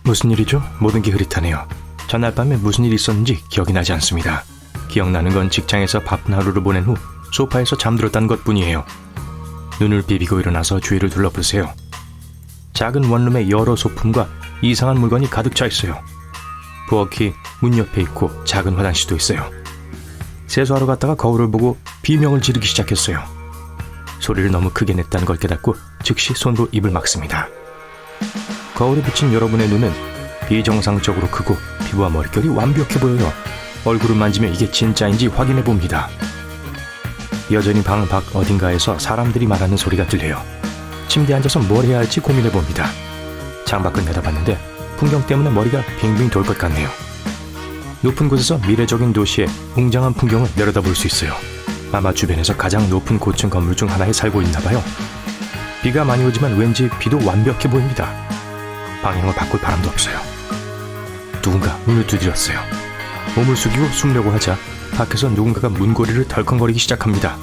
무슨 일이죠? 모든 게 흐릿하네요. 전날 밤에 무슨 일이 있었는지 기억이 나지 않습니다. 기억나는 건 직장에서 바쁜 하루를 보낸 후 소파에서 잠들었다는 것뿐이에요. 눈을 비비고 일어나서 주위를 둘러보세요. 작은 원룸에 여러 소품과 이상한 물건이 가득 차 있어요. 부엌이 문 옆에 있고 작은 화장실도 있어요. 세수하러 갔다가 거울을 보고 비명을 지르기 시작했어요. 소리를 너무 크게 냈다는 걸 깨닫고 즉시 손으로 입을 막습니다. 거울에 비친 여러분의 눈은 비정상적으로 크고 피부와 머릿결이 완벽해 보여요. 얼굴을 만지며 이게 진짜인지 확인해 봅니다. 여전히 방 밖 어딘가에서 사람들이 말하는 소리가 들려요. 침대에 앉아서 뭘 해야 할지 고민해 봅니다. 창밖을 내다봤는데 풍경 때문에 머리가 빙빙 돌 것 같네요. 높은 곳에서 미래적인 도시의 웅장한 풍경을 내려다볼 수 있어요. 아마 주변에서 가장 높은 고층 건물 중 하나에 살고 있나 봐요. 비가 많이 오지만 왠지 비도 완벽해 보입니다. 방향을 바꿀 바람도 없어요. 누군가 문을 두드렸어요. 몸을 숙이고 숨려고 하자 밖에서 누군가가 문고리를 덜컹거리기 시작합니다.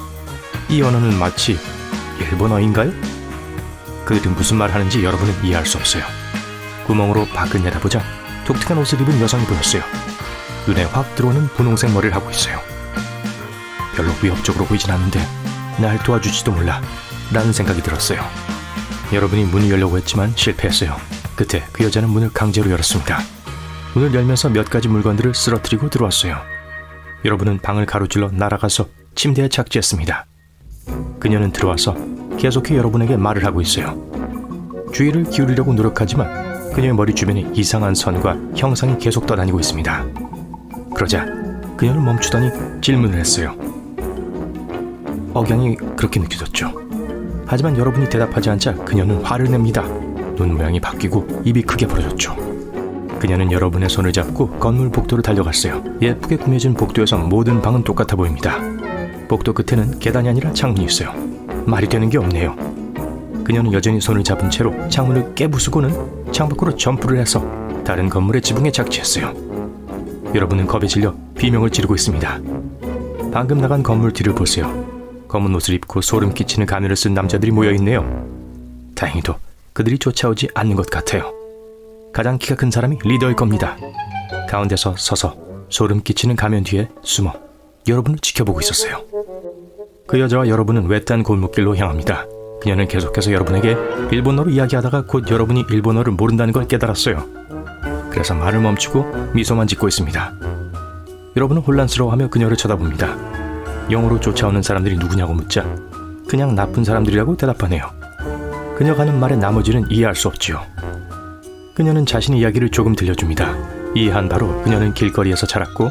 이 언어는 마치 일본어인가요? 그들이 무슨 말 하는지 여러분은 이해할 수 없어요. 구멍으로 밖을 내다보자 독특한 옷을 입은 여성이 보였어요. 눈에 확 들어오는 분홍색 머리를 하고 있어요. 별로 위협적으로 보이진 않는데 날 도와주지도 몰라 라는 생각이 들었어요. 여러분이 문을 열려고 했지만 실패했어요. 끝에 그 여자는 문을 강제로 열었습니다. 문을 열면서 몇 가지 물건들을 쓰러뜨리고 들어왔어요. 여러분은 방을 가로질러 날아가서 침대에 착지했습니다. 그녀는 들어와서 계속해 여러분에게 말을 하고 있어요. 주의를 기울이려고 노력하지만 그녀의 머리 주변에 이상한 선과 형상이 계속 떠다니고 있습니다. 그러자 그녀는 멈추더니 질문을 했어요. 억양이 그렇게 느껴졌죠. 하지만 여러분이 대답하지 않자 그녀는 화를 냅니다. 눈 모양이 바뀌고 입이 크게 벌어졌죠. 그녀는 여러분의 손을 잡고 건물 복도로 달려갔어요. 예쁘게 꾸며진 복도에서 모든 방은 똑같아 보입니다. 복도 끝에는 계단이 아니라 창문이 있어요. 말이 되는 게 없네요. 그녀는 여전히 손을 잡은 채로 창문을 깨부수고는 창밖으로 점프를 해서 다른 건물의 지붕에 착지했어요. 여러분은 겁에 질려 비명을 지르고 있습니다. 방금 나간 건물 뒤를 보세요. 검은 옷을 입고 소름 끼치는 가면을 쓴 남자들이 모여있네요. 다행히도 그들이 쫓아오지 않는 것 같아요. 가장 키가 큰 사람이 리더일 겁니다. 가운데서 서서 소름 끼치는 가면 뒤에 숨어 여러분을 지켜보고 있었어요. 그 여자와 여러분은 외딴 골목길로 향합니다. 그녀는 계속해서 여러분에게 일본어로 이야기하다가 곧 여러분이 일본어를 모른다는 걸 깨달았어요. 그래서 말을 멈추고 미소만 짓고 있습니다. 여러분은 혼란스러워하며 그녀를 쳐다봅니다. 영어로 쫓아오는 사람들이 누구냐고 묻자 그냥 나쁜 사람들이라고 대답하네요. 그녀가 하는 말의 나머지는 이해할 수 없지요. 그녀는 자신의 이야기를 조금 들려줍니다. 이해한 바로 그녀는 길거리에서 자랐고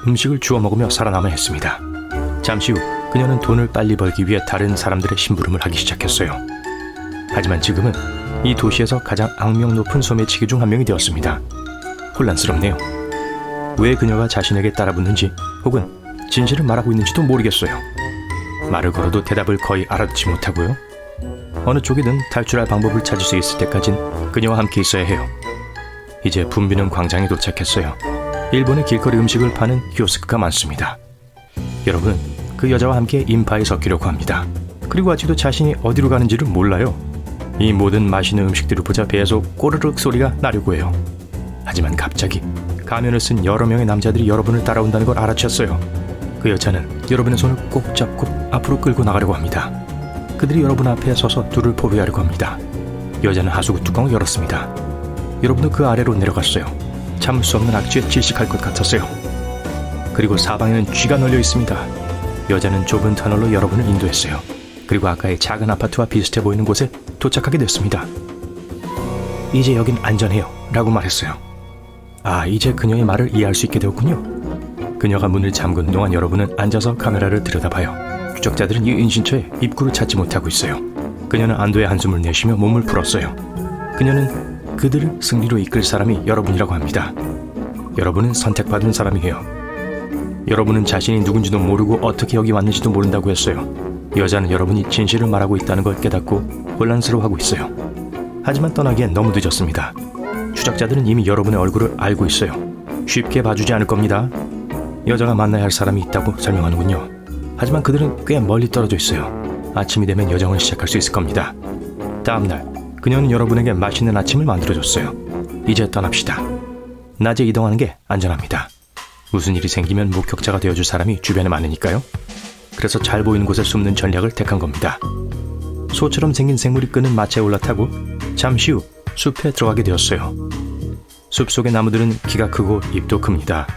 음식을 주워 먹으며 살아남아야 했습니다. 잠시 후 그녀는 돈을 빨리 벌기 위해 다른 사람들의 심부름을 하기 시작했어요. 하지만 지금은 이 도시에서 가장 악명 높은 소매치기 중 한 명이 되었습니다. 혼란스럽네요. 왜 그녀가 자신에게 따라붙는지 혹은 진실을 말하고 있는지도 모르겠어요. 말을 걸어도 대답을 거의 알아듣지 못하고요. 어느 쪽이든 탈출할 방법을 찾을 수 있을 때까진 그녀와 함께 있어야 해요. 이제 붐비는 광장에 도착했어요. 일본의 길거리 음식을 파는 키오스크가 많습니다. 여러분은 그 여자와 함께 인파에 섞이려고 합니다. 그리고 아직도 자신이 어디로 가는지를 몰라요. 이 모든 맛있는 음식들을 보자 배에서 꼬르륵 소리가 나려고 해요. 하지만 갑자기 가면을 쓴 여러 명의 남자들이 여러분을 따라온다는 걸 알아챘어요. 그 여자는 여러분의 손을 꼭 잡고 앞으로 끌고 나가려고 합니다. 그들이 여러분 앞에 서서 둘을 포위하려고 합니다. 여자는 하수구 뚜껑을 열었습니다. 여러분은 그 아래로 내려갔어요. 참을 수 없는 악취에 질식할 것 같았어요. 그리고 사방에는 쥐가 널려 있습니다. 여자는 좁은 터널로 여러분을 인도했어요. 그리고 아까의 작은 아파트와 비슷해 보이는 곳에 도착하게 됐습니다. 이제 여긴 안전해요 라고 말했어요. 아, 이제 그녀의 말을 이해할 수 있게 되었군요. 그녀가 문을 잠근 동안 여러분은 앉아서 카메라를 들여다봐요. 추적자들은 이 은신처에 입구를 찾지 못하고 있어요. 그녀는 안도의 한숨을 내쉬며 몸을 풀었어요. 그녀는 그들을 승리로 이끌 사람이 여러분이라고 합니다. 여러분은 선택받은 사람이에요. 여러분은 자신이 누군지도 모르고 어떻게 여기 왔는지도 모른다고 했어요. 여자는 여러분이 진실을 말하고 있다는 걸 깨닫고 혼란스러워하고 있어요. 하지만 떠나기엔 너무 늦었습니다. 추적자들은 이미 여러분의 얼굴을 알고 있어요. 쉽게 봐주지 않을 겁니다. 여자가 만나야 할 사람이 있다고 설명하는군요. 하지만 그들은 꽤 멀리 떨어져 있어요. 아침이 되면 여정을 시작할 수 있을 겁니다. 다음날 그녀는 여러분에게 맛있는 아침을 만들어줬어요. 이제 떠납시다. 낮에 이동하는 게 안전합니다. 무슨 일이 생기면 목격자가 되어줄 사람이 주변에 많으니까요. 그래서 잘 보이는 곳에 숨는 전략을 택한 겁니다. 소처럼 생긴 생물이 끄는 마차에 올라타고 잠시 후 숲에 들어가게 되었어요. 숲속의 나무들은 키가 크고 잎도 큽니다.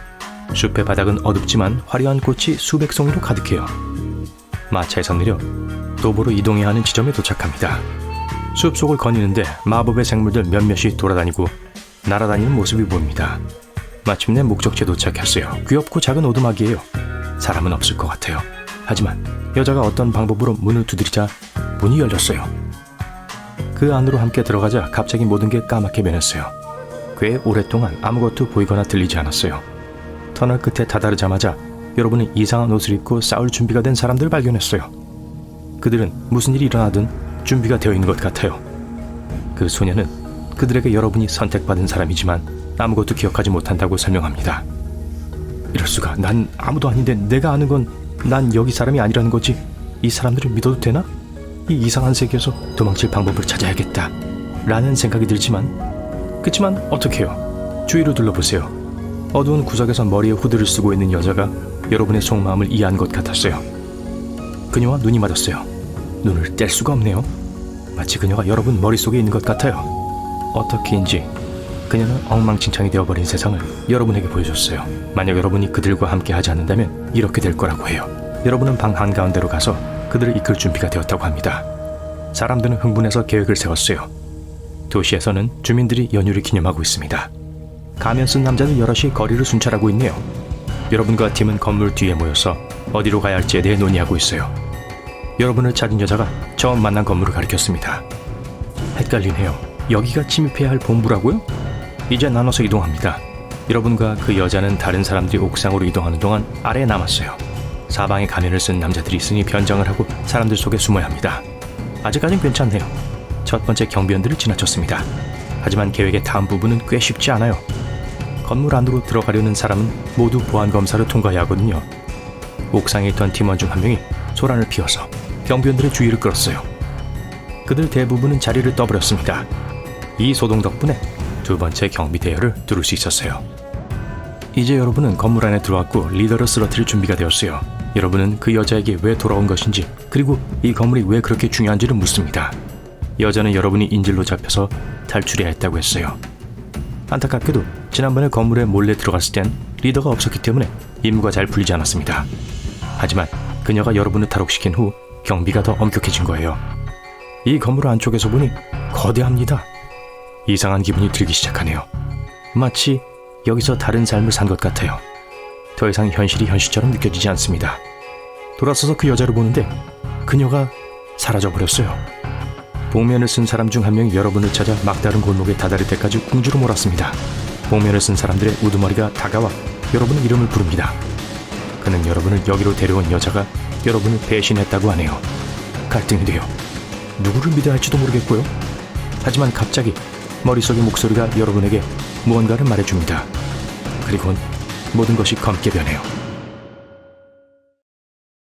숲의 바닥은 어둡지만 화려한 꽃이 수백 송이로 가득해요. 마차에서 내려 도보로 이동해야 하는 지점에 도착합니다. 숲속을 거니는데 마법의 생물들 몇몇이 돌아다니고 날아다니는 모습이 보입니다. 마침내 목적지에 도착했어요. 귀엽고 작은 오두막이에요. 사람은 없을 것 같아요. 하지만 여자가 어떤 방법으로 문을 두드리자 문이 열렸어요. 그 안으로 함께 들어가자 갑자기 모든 게 까맣게 변했어요. 꽤 오랫동안 아무것도 보이거나 들리지 않았어요. 터널 끝에 다다르자마자 여러분은 이상한 옷을 입고 싸울 준비가 된 사람들을 발견했어요. 그들은 무슨 일이 일어나든 준비가 되어 있는 것 같아요. 그 소녀는 그들에게 여러분이 선택받은 사람이지만 아무것도 기억하지 못한다고 설명합니다. 이럴 수가, 난 아무도 아닌데 내가 아는 건 난 여기 사람이 아니라는 거지. 이 사람들을 믿어도 되나? 이 이상한 세계에서 도망칠 방법을 찾아야겠다 라는 생각이 들지만 그치만 어떡해요. 주위로 둘러보세요. 어두운 구석에서 머리에 후드를 쓰고 있는 여자가 여러분의 속마음을 이해한 것 같았어요. 그녀와 눈이 맞았어요. 눈을 뗄 수가 없네요. 마치 그녀가 여러분 머릿속에 있는 것 같아요. 어떻게인지 그녀는 엉망진창이 되어버린 세상을 여러분에게 보여줬어요. 만약 여러분이 그들과 함께 하지 않는다면 이렇게 될 거라고 해요. 여러분은 방 한가운데로 가서 그들을 이끌 준비가 되었다고 합니다. 사람들은 흥분해서 계획을 세웠어요. 도시에서는 주민들이 연휴를 기념하고 있습니다. 가면 쓴 남자들 여럿이 거리를 순찰하고 있네요. 여러분과 팀은 건물 뒤에 모여서 어디로 가야 할지에 대해 논의하고 있어요. 여러분을 찾은 여자가 처음 만난 건물을 가리켰습니다. 헷갈리네요. 여기가 침입해야 할 본부라고요? 이제 나눠서 이동합니다. 여러분과 그 여자는 다른 사람들이 옥상으로 이동하는 동안 아래에 남았어요. 사방에 가면을 쓴 남자들이 있으니 변장을 하고 사람들 속에 숨어야 합니다. 아직까진 괜찮네요. 첫 번째 경비원들을 지나쳤습니다. 하지만 계획의 다음 부분은 꽤 쉽지 않아요. 건물 안으로 들어가려는 사람은 모두 보안검사를 통과해야 하거든요. 옥상에 있던 팀원 중 한 명이 소란을 피워서 경비원들의 주의를 끌었어요. 그들 대부분은 자리를 떠버렸습니다. 이 소동 덕분에 두 번째 경비 대열을 뚫을 수 있었어요. 이제 여러분은 건물 안에 들어왔고 리더를 쓰러뜨릴 준비가 되었어요. 여러분은 그 여자에게 왜 돌아온 것인지 그리고 이 건물이 왜 그렇게 중요한지를 묻습니다. 여자는 여러분이 인질로 잡혀서 탈출해야 했다고 했어요. 안타깝게도 지난번에 건물에 몰래 들어갔을 땐 리더가 없었기 때문에 임무가 잘 풀리지 않았습니다. 하지만 그녀가 여러분을 탈옥시킨 후 경비가 더 엄격해진 거예요. 이 건물 안쪽에서 보니 거대합니다. 이상한 기분이 들기 시작하네요. 마치 여기서 다른 삶을 산 것 같아요. 더 이상 현실이 현실처럼 느껴지지 않습니다. 돌아서서 그 여자를 보는데 그녀가 사라져버렸어요. 복면을 쓴 사람 중 한 명이 여러분을 찾아 막다른 골목에 다다를 때까지 궁지로 몰았습니다. 복면을 쓴 사람들의 우두머리가 다가와 여러분의 이름을 부릅니다. 그는 여러분을 여기로 데려온 여자가 여러분을 배신했다고 하네요. 갈등이 돼요. 누구를 믿어야 할지도 모르겠고요. 하지만 갑자기 머릿속의 목소리가 여러분에게 무언가를 말해줍니다. 그리고는 모든 것이 검게 변해요.